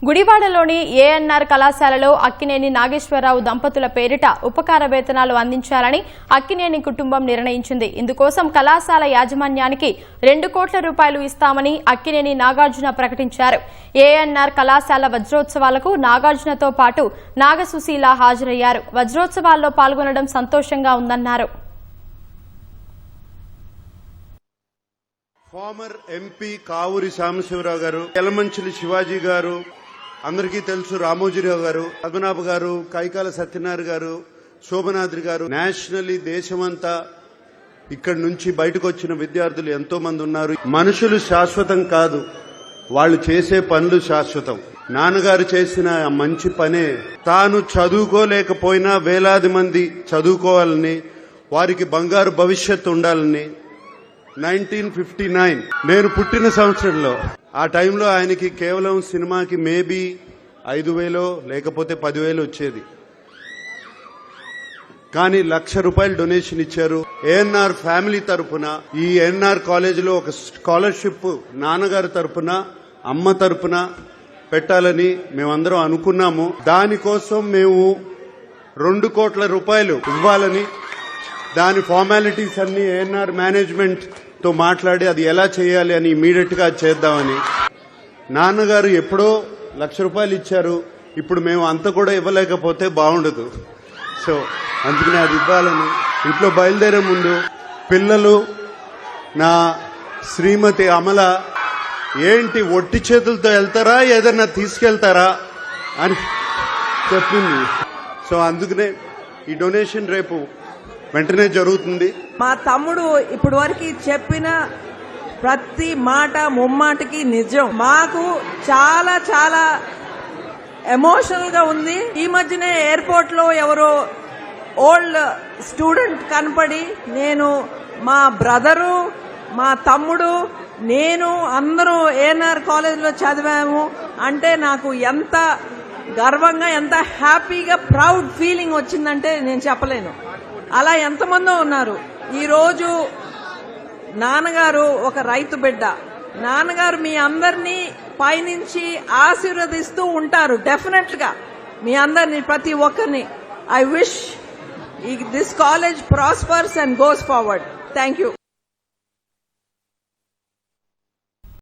గుడివాడలోని ఏఎన్ఆర్ కళాశాలలో అక్కినేని నాగేశ్వరరావు దంపతుల పేరిట ఉపకార వేతనాలు అందించాలని అక్కినేని కుటుంబం నిర్ణయించింది. ఇందుకోసం కళాశాల యాజమాన్యానికి 2 కోట్ల రూపాయలు ఇస్తామని అక్కినేని నాగార్జున ప్రకటించారు. ఏఎన్ఆర్ కళాశాల వజ్రోత్సవాలకు నాగార్జునతో పాటు నాగసుశీల హాజరయ్యారు. వజ్రోత్సవాల్లో పాల్గొనడం సంతోషంగా ఉందన్నారు. ఫార్మర్ ఎంపీ కావూరి సాంబశివరావు గారు, యలమంచిలి శివాజీ గారు, అందరికీ తెలుసు రామోజీరావు గారు, పద్మనాభ గారు, కైకాల సత్యనారాయణ గారు, శోభనాద్రి గారు, నేషనల్లీ దేశమంతా ఇక్కడి నుంచి బయటకు వచ్చిన విద్యార్థులు ఎంతో మంది ఉన్నారు. మనుషులు శాశ్వతం కాదు, వాళ్ళు చేసే పనులు శాశ్వతం. నాన్నగారు చేసిన మంచి పనే తాను చదువుకోలేకపోయినా వేలాది మంది చదువుకోవాలని, వారికి బంగారు భవిష్యత్తు ఉండాలని 1959 నేను పుట్టిన సంవత్సరంలో ఆ టైంలో ఆయనకి కేవలం సినిమాకి మేబీ 5,000 లేకపోతే 10,000 వచ్చేది. కానీ ₹1,00,000 డొనేషన్ ఇచ్చారు. ఏఎన్ఆర్ ఫ్యామిలీ తరపున ఈ ఏఎన్ఆర్ కాలేజీలో ఒక స్కాలర్షిప్ నాన్నగారి తరపున అమ్మ తరపున పెట్టాలని మేమందరం అనుకున్నాము. దానికోసం మేము 2 కోట్ల రూపాయలు ఇవ్వాలని, దాని ఫార్మాలిటీస్ అన్ని ఏఎన్ఆర్ మేనేజ్మెంట్ తో మాట్లాడి అది ఎలా చేయాలి అని ఇమీడియట్ గా చేద్దామని. నాన్నగారు ఎప్పుడో ₹1,00,000 ఇచ్చారు. ఇప్పుడు మేము అంత కూడా ఇవ్వలేకపోతే బాగుండదు. సో అందుకనే అది ఇవ్వాలని ఇంట్లో బయలుదేరే ముందు పిల్లలు, నా శ్రీమతి అమల ఏంటి ఒట్టి చేతులతో వెళ్తారా ఏదన్నా తీసుకెళ్తారా అని చెప్పింది. సో అందుకనే ఈ డొనేషన్ రేపు వెంటనే జరుగుతుంది. మా తమ్ముడు ఇప్పటి వరకు చెప్పిన ప్రతి మాట ముమ్మాటికి నిజం. మాకు చాలా చాలా ఎమోషనల్ గా ఉంది. ఈ మధ్యనే ఎయిర్పోర్ట్ లో ఎవరో ఓల్డ్ స్టూడెంట్ కనపడి, నేను, మా బ్రదరు, మా తమ్ముడు, నేను అందరూ ఏఎన్ఆర్ కాలేజ్ లో చదివాము అంటే నాకు ఎంత గర్వంగా, ఎంత హ్యాపీగా, ప్రౌడ్ ఫీలింగ్ వచ్చిందంటే నేను చెప్పలేను. అలా ఎంతమందో ఉన్నారు. ఈరోజు నాన్నగారు ఒక రైతు బిడ్డ. నాన్నగారు మీ అందరినీ పైనుంచి ఆశీర్వదిస్తూ ఉంటారు. డెఫినెట్ గా మీ అందరినీ, ప్రతి ఒక్కరిని. I wish this college prospers and goes forward. Thank you.